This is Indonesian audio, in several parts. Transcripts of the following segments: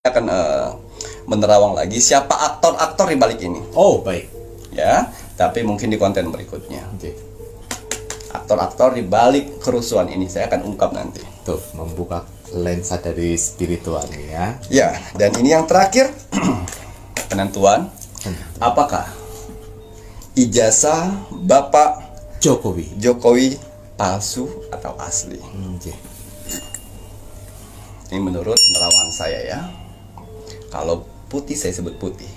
akan menerawang lagi siapa aktor-aktor di balik ini. Oh, baik. Ya, tapi mungkin di konten berikutnya. Oke. Aktor-aktor di balik kerusuhan ini saya akan ungkap nanti. Tuh, membuka lensa dari spiritual ya. Ya, dan ini yang terakhir penentuan apakah ijazah Bapak Jokowi palsu atau asli. Oke. Ini menurut penerawangan saya ya. Kalau putih saya sebut putih,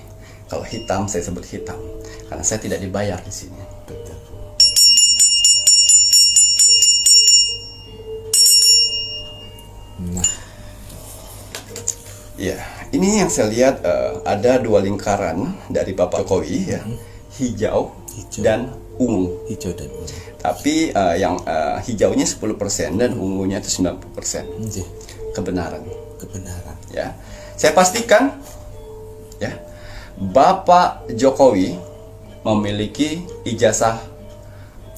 kalau hitam saya sebut hitam, karena saya tidak dibayar di sini. Betul. Nah, Ya, ini yang saya lihat ada dua lingkaran dari Bapak Jokowi ya, hijau dan ungu. hijau dan ungu. Tapi yang hijaunya 10% dan ungunya itu 90%. Oke. Kebenaran. Kebenaran. Ya, saya pastikan ya, Bapak Jokowi memiliki ijazah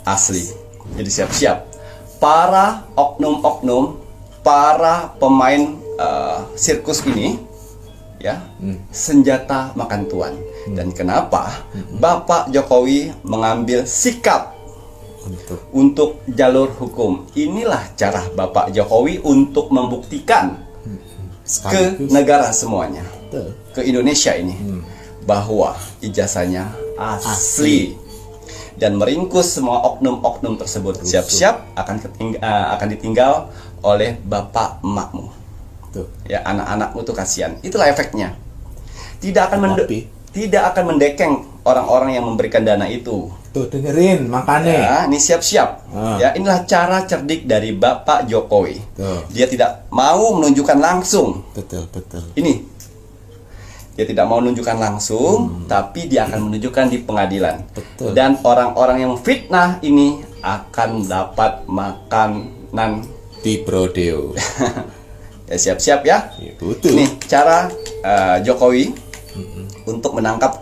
asli. Jadi siap-siap para oknum-oknum, para pemain sirkus ini ya, senjata makan tuan. Dan kenapa Bapak Jokowi mengambil sikap untuk jalur hukum? Inilah cara Bapak Jokowi untuk membuktikan ke negara semuanya, ke Indonesia ini, bahwa ijazahnya asli, dan meringkus semua oknum-oknum tersebut. Siap-siap akan ditinggal oleh bapak emakmu. Ya, anak-anakmu tuh kasihan. Itulah efeknya. Tidak akan mendekeng orang-orang yang memberikan dana itu. Tuh, dengerin makanya. Ya, ini siap-siap. Ya, inilah cara cerdik dari Bapak Jokowi. Dia tidak mau menunjukkan langsung. Betul. Ini. Dia tidak mau menunjukkan langsung, tapi dia akan menunjukkan di pengadilan. Betul. Dan orang-orang yang fitnah ini akan dapat makanan Di Brodeo. Ya, siap-siap ya. Betul. Ini cara Jokowi untuk menangkap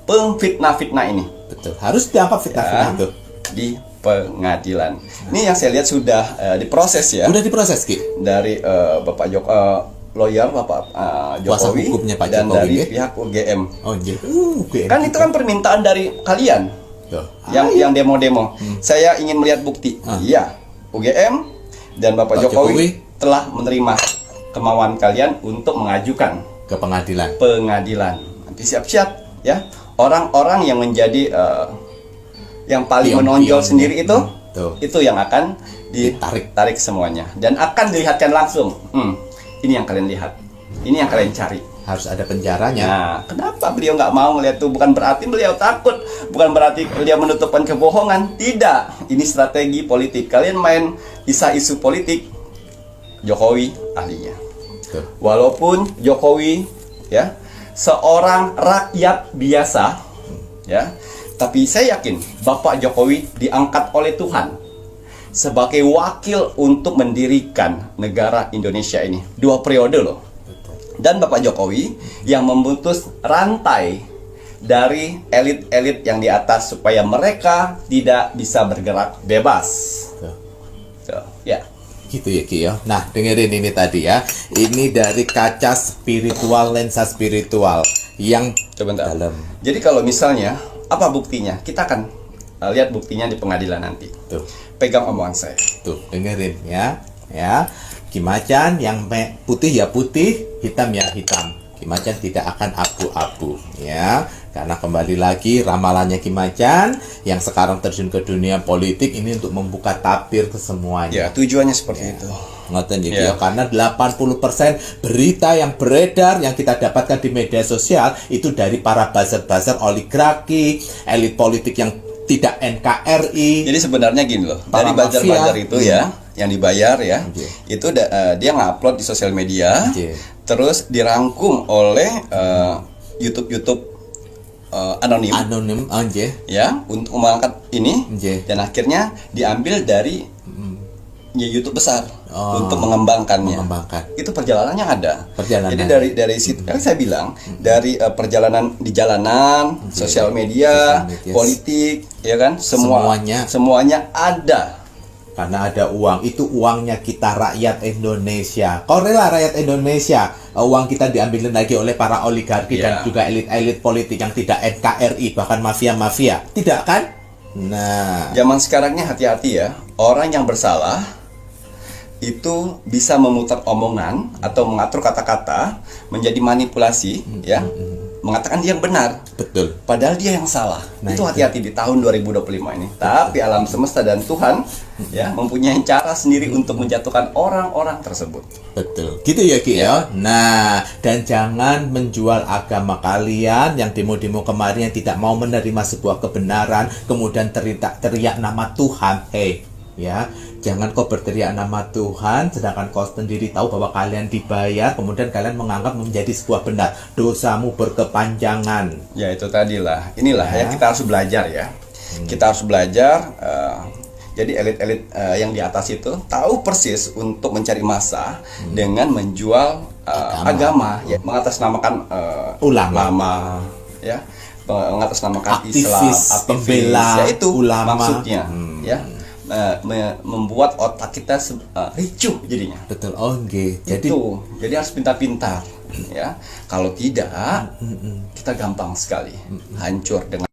pengfitnah-fitnah ini. Betul. Harus diangkat fitnah itu Di pengadilan. Ini yang saya lihat sudah diproses ya. udah diproses, Ki. Dari Bapak lawyer Bapak Kuasa Jokowi hukumnya Pak dan Jokowi, dari ya? pihak UGM. Oh, iya. Kan itu kan permintaan dari kalian yang demo-demo. Saya ingin melihat bukti. Iya, UGM dan Bapak Pak Jokowi telah menerima kemauan kalian untuk mengajukan ke pengadilan. Nanti siap-siap ya, orang-orang yang menjadi yang paling menonjol sendiri itu yang akan ditarik semuanya dan akan dilihatkan langsung. Ini yang kalian lihat, ini yang kalian cari. Harus ada penjaranya. Nah, kenapa beliau nggak mau melihat itu? Bukan berarti beliau takut, bukan berarti beliau menutupkan kebohongan. Tidak, ini strategi politik. Kalian main isu politik, Jokowi ahlinya. Walaupun Jokowi ya seorang rakyat biasa ya, tapi saya yakin Bapak Jokowi diangkat oleh Tuhan sebagai wakil untuk mendirikan negara Indonesia ini 2 periode loh. Dan Bapak Jokowi yang memutus rantai dari elit-elit yang di atas supaya mereka tidak bisa bergerak bebas. Ya. Gitu ya, Ki ya. Nah, dengerin ini tadi ya. Ini dari kaca spiritual, lensa spiritual yang dalam. Jadi kalau misalnya apa buktinya? Kita akan lihat buktinya di pengadilan nanti. Tuh. Pegang omongan saya. Tuh, dengerin ya. Ya. Ki Macan yang putih ya putih, hitam ya hitam. Ki Macan tidak akan abu-abu ya. Karena kembali lagi ramalannya Ki Macan yang sekarang terjun ke dunia politik ini untuk membuka tabir ke semuanya. Ya, tujuannya seperti itu. Ngoten ya, karena 80% berita yang beredar yang kita dapatkan di media sosial itu dari para buzzer-buzzer oligarki, elit politik yang tidak NKRI. Jadi sebenarnya gini loh, dari buzzer-buzzer itu ya, yang dibayar ya, itu dia ngupload di sosial media, terus dirangkum oleh YouTube anonim ya untuk mengangkat ini, dan akhirnya diambil dari YouTube besar untuk mengembangkannya. Itu perjalanannya ada. Jadi dari situ kan saya bilang dari perjalanan di jalanan, sosial media, politik, ya kan, semuanya ada karena ada uang. Itu uangnya kita rakyat Indonesia. Kok rela rakyat Indonesia uang kita diambil lagi oleh para oligarki dan juga elit-elit politik yang tidak NKRI, bahkan mafia-mafia? Tidak kan? Nah, zaman sekarangnya hati-hati ya. Orang yang bersalah itu bisa memutar omongan atau mengatur kata-kata menjadi manipulasi, ya, mengatakan dia yang benar, betul. padahal dia yang salah. Nah, itu hati-hati di tahun 2025 ini. Tapi alam semesta dan Tuhan ya mempunyai cara sendiri untuk menjatuhkan orang-orang tersebut. Betul, gitu ya Ki ya. Nah, dan jangan menjual agama kalian yang demo-demo kemarin yang tidak mau menerima sebuah kebenaran, kemudian teriak nama Tuhan. Ya, jangan kau berteriak nama Tuhan sedangkan kau sendiri tahu bahwa kalian dibayar, kemudian kalian menganggap menjadi sebuah benar. Dosamu berkepanjangan. Ya itu tadilah. Inilah ya kita harus belajar ya. Kita harus belajar. Jadi elit-elit yang di atas itu tahu persis untuk mencari massa dengan menjual agama, ya, mengatasnamakan ulama, ya, mengatasnamakan Islam, aktivis, pembela, ya itu ulama. maksudnya, ya. Membuat otak kita ricuh jadinya. Betul, Jadi harus pintar-pintar, ya. Kalau tidak, kita gampang sekali hancur dengan